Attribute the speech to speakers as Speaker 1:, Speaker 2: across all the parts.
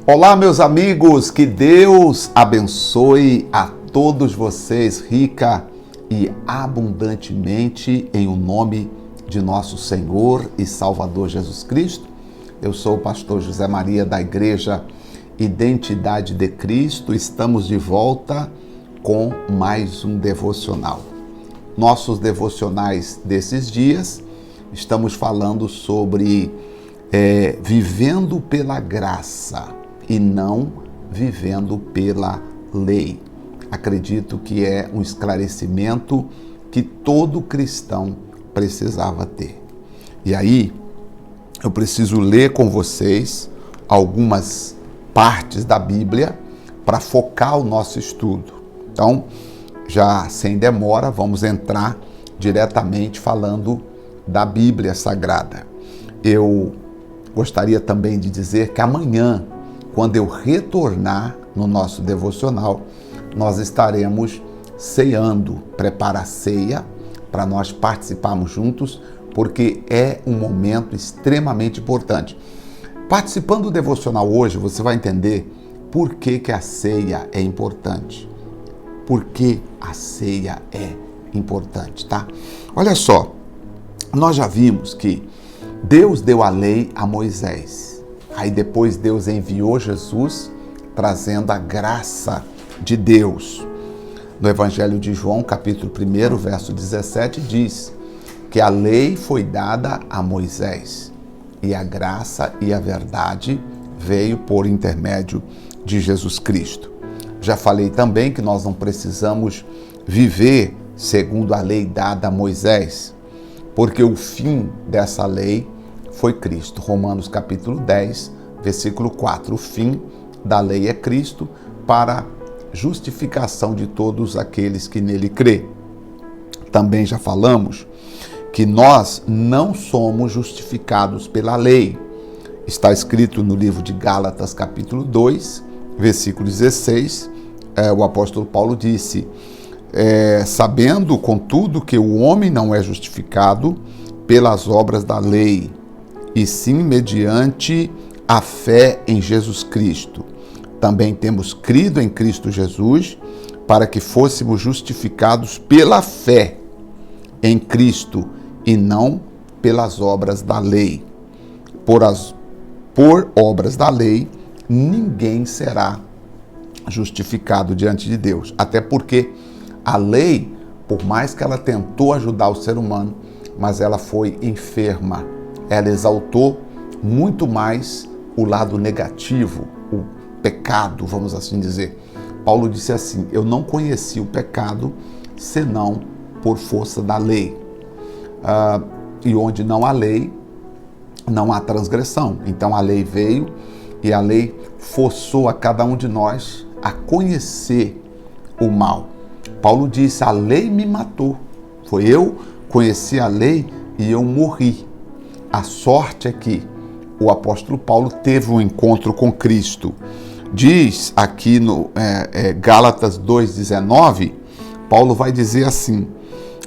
Speaker 1: Olá, meus amigos, que Deus abençoe a todos vocês rica e abundantemente em o nome de nosso Senhor e Salvador Jesus Cristo. Eu sou o pastor José Maria da Igreja Identidade de Cristo. Estamos de volta com mais um devocional. Nossos devocionais desses dias, estamos falando sobre vivendo pela graça e não vivendo pela lei. Acredito que é um esclarecimento que todo cristão precisava ter. E aí, eu preciso ler com vocês algumas partes da Bíblia para focar o nosso estudo. Então, já sem demora, vamos entrar diretamente falando da Bíblia Sagrada. Eu gostaria também de dizer que amanhã, quando eu retornar no nosso devocional, nós estaremos ceando, prepara a ceia para nós participarmos juntos, porque é um momento extremamente importante. Participando do devocional hoje, você vai entender por que a ceia é importante. Por que a ceia é importante, tá? Olha só, nós já vimos que Deus deu a lei a Moisés. Aí depois Deus enviou Jesus, trazendo a graça de Deus. No Evangelho de João, capítulo 1, verso 17, diz que a lei foi dada a Moisés e a graça e a verdade veio por intermédio de Jesus Cristo. Já falei também que nós não precisamos viver segundo a lei dada a Moisés, porque o fim dessa lei foi Cristo. Romanos capítulo 10, versículo 4. O fim da lei é Cristo para justificação de todos aqueles que nele crê. Também já falamos que nós não somos justificados pela lei. Está escrito no livro de Gálatas capítulo 2, versículo 16, o apóstolo Paulo disse, sabendo, contudo, que o homem não é justificado pelas obras da lei, e sim mediante a fé em Jesus Cristo. Também temos crido em Cristo Jesus para que fôssemos justificados pela fé em Cristo e não pelas obras da lei. Por obras da lei, ninguém será justificado diante de Deus. Até porque a lei, por mais que ela tentou ajudar o ser humano, mas ela foi enferma. Ela exaltou muito mais o lado negativo, o pecado, vamos assim dizer. Paulo disse assim, eu não conheci o pecado senão por força da lei. E onde não há lei, não há transgressão. Então a lei veio e a lei forçou a cada um de nós a conhecer o mal. Paulo disse, a lei me matou. Foi eu conheci a lei e eu morri. A sorte é que o apóstolo Paulo teve um encontro com Cristo. Diz aqui no Gálatas 2,19, Paulo vai dizer assim,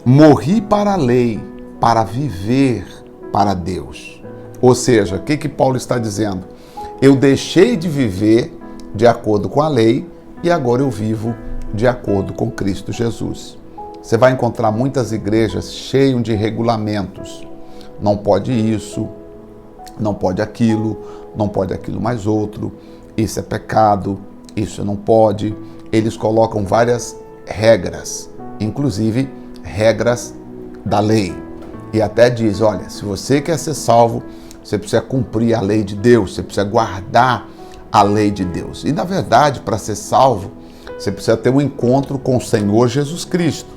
Speaker 1: morri para a lei, para viver para Deus. Ou seja, o que Paulo está dizendo? Eu deixei de viver de acordo com a lei e agora eu vivo de acordo com Cristo Jesus. Você vai encontrar muitas igrejas cheias de regulamentos. Não pode isso, não pode aquilo mais outro, isso é pecado, isso não pode. Eles colocam várias regras, inclusive regras da lei. E até diz, olha, se você quer ser salvo, você precisa cumprir a lei de Deus, você precisa guardar a lei de Deus. E na verdade, para ser salvo, você precisa ter um encontro com o Senhor Jesus Cristo,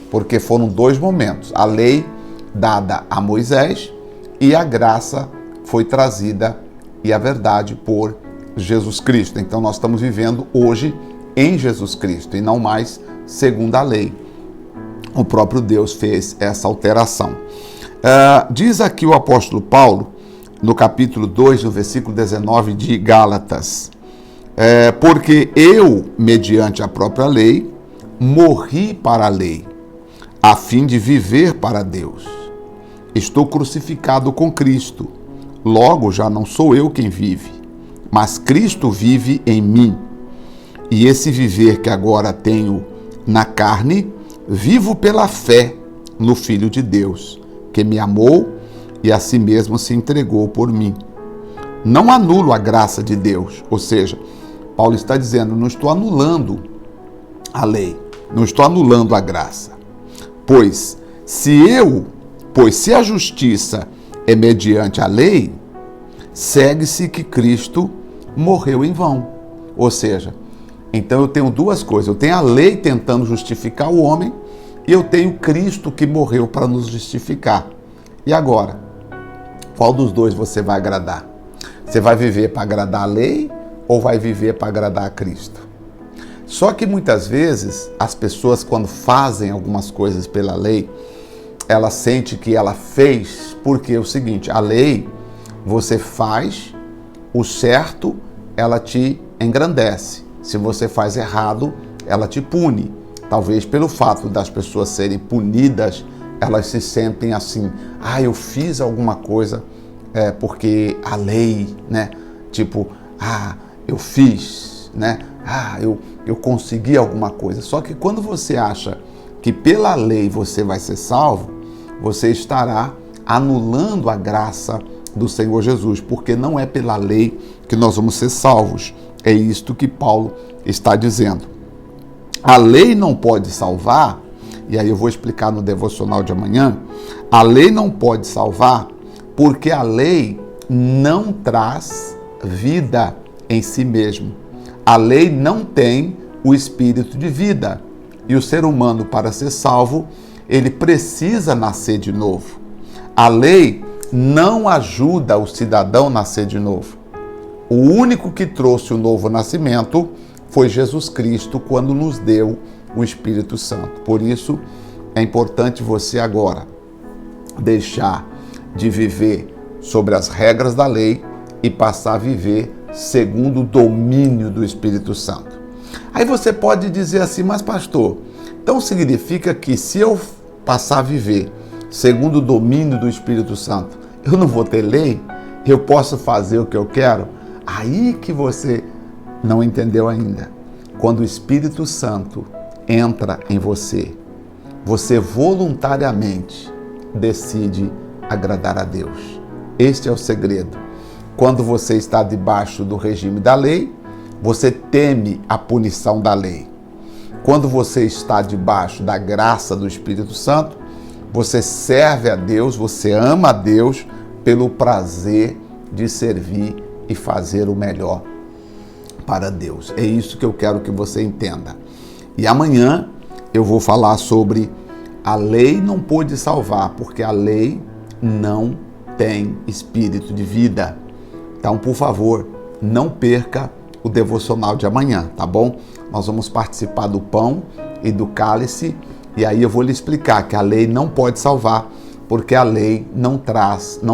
Speaker 1: porque foram dois momentos, a lei dada a Moisés e a graça foi trazida e a verdade por Jesus Cristo. Então nós estamos vivendo hoje em Jesus Cristo e não mais segundo a lei. O próprio Deus fez essa alteração. Diz aqui o apóstolo Paulo, no capítulo 2, no versículo 19 de Gálatas, porque eu, mediante a própria lei, morri para a lei, a fim de viver para Deus. Estou crucificado com Cristo. Logo, já não sou eu quem vive, mas Cristo vive em mim. E esse viver que agora tenho na carne, vivo pela fé no Filho de Deus, que me amou e a si mesmo se entregou por mim. Não anulo a graça de Deus, ou seja, Paulo está dizendo, não estou anulando a lei, não estou anulando a graça. Pois se a justiça é mediante a lei, segue-se que Cristo morreu em vão. Ou seja, então eu tenho duas coisas. Eu tenho a lei tentando justificar o homem e eu tenho Cristo que morreu para nos justificar. E agora, qual dos dois você vai agradar? Você vai viver para agradar a lei ou vai viver para agradar a Cristo? Só que muitas vezes as pessoas, quando fazem algumas coisas pela lei, ela sente que ela fez, porque é o seguinte, a lei, você faz o certo, ela te engrandece. Se você faz errado, ela te pune. Talvez pelo fato das pessoas serem punidas, elas se sentem assim, eu fiz alguma coisa porque a lei, né? Tipo, eu fiz, né? Eu consegui alguma coisa. Só que quando você acha que pela lei você vai ser salvo, você estará anulando a graça do Senhor Jesus, porque não é pela lei que nós vamos ser salvos. É isto que Paulo está dizendo. A lei não pode salvar, e aí eu vou explicar no devocional de amanhã, a lei não pode salvar porque a lei não traz vida em si mesmo. A lei não tem o espírito de vida. E o ser humano, para ser salvo, ele precisa nascer de novo. A lei não ajuda o cidadão a nascer de novo. O único que trouxe o novo nascimento foi Jesus Cristo, quando nos deu o Espírito Santo. Por isso, é importante você agora deixar de viver sobre as regras da lei e passar a viver segundo o domínio do Espírito Santo. Aí você pode dizer assim, mas pastor, então significa que se eu passar a viver segundo o domínio do Espírito Santo, eu não vou ter lei? Eu posso fazer o que eu quero? Aí que você não entendeu ainda. Quando o Espírito Santo entra em você, você voluntariamente decide agradar a Deus. Este é o segredo. Quando você está debaixo do regime da lei, você teme a punição da lei. Quando você está debaixo da graça do Espírito Santo, você serve a Deus, você ama a Deus pelo prazer de servir e fazer o melhor para Deus. É isso que eu quero que você entenda. E amanhã eu vou falar sobre a lei não pôde salvar, porque a lei não tem espírito de vida. Então, por favor, não perca o devocional de amanhã, tá bom? Nós vamos participar do pão e do cálice, e aí eu vou lhe explicar que a lei não pode salvar, porque a lei não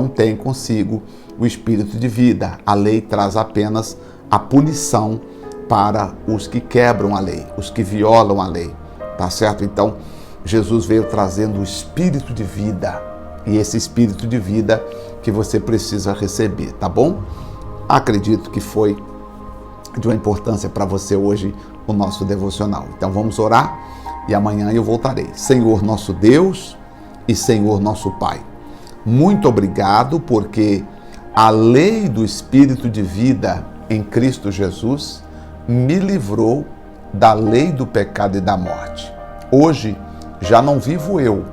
Speaker 1: tem consigo o espírito de vida. A lei traz apenas a punição para os que quebram a lei, os que violam a lei, tá certo? Então, Jesus veio trazendo o espírito de vida, e esse espírito de vida que você precisa receber, tá bom? Acredito que foi de uma importância para você hoje o nosso devocional. Então vamos orar e amanhã eu voltarei. Senhor nosso Deus e Senhor nosso Pai, muito obrigado porque a lei do espírito de vida em Cristo Jesus me livrou da lei do pecado e da morte. Hoje já não vivo eu,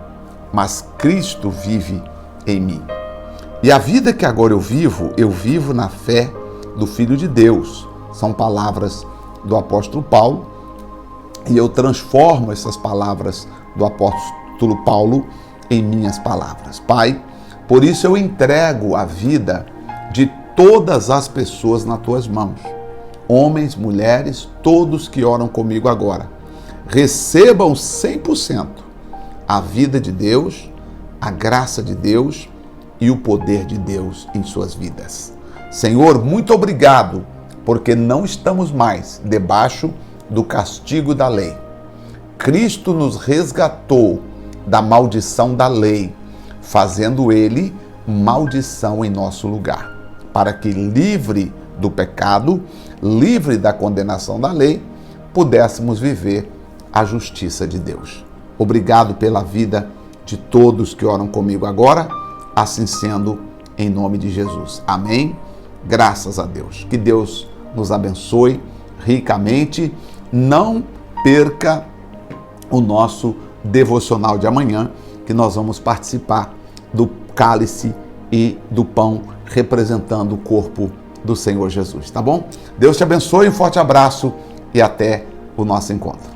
Speaker 1: mas Cristo vive em mim. E a vida que agora eu vivo na fé do Filho de Deus. São palavras do apóstolo Paulo, e eu transformo essas palavras do apóstolo Paulo em minhas palavras. Pai, por isso eu entrego a vida de todas as pessoas nas tuas mãos. Homens, mulheres, todos que oram comigo agora. Recebam 100% a vida de Deus, a graça de Deus e o poder de Deus em suas vidas. Senhor, muito obrigado, porque não estamos mais debaixo do castigo da lei. Cristo nos resgatou da maldição da lei, fazendo ele maldição em nosso lugar, para que livre do pecado, livre da condenação da lei, pudéssemos viver a justiça de Deus. Obrigado pela vida de todos que oram comigo agora, assim sendo, em nome de Jesus. Amém? Graças a Deus. Que Deus nos abençoe ricamente. Não perca o nosso devocional de amanhã, que nós vamos participar do cálice e do pão representando o corpo do Senhor Jesus, tá bom? Deus te abençoe, um forte abraço e até o nosso encontro.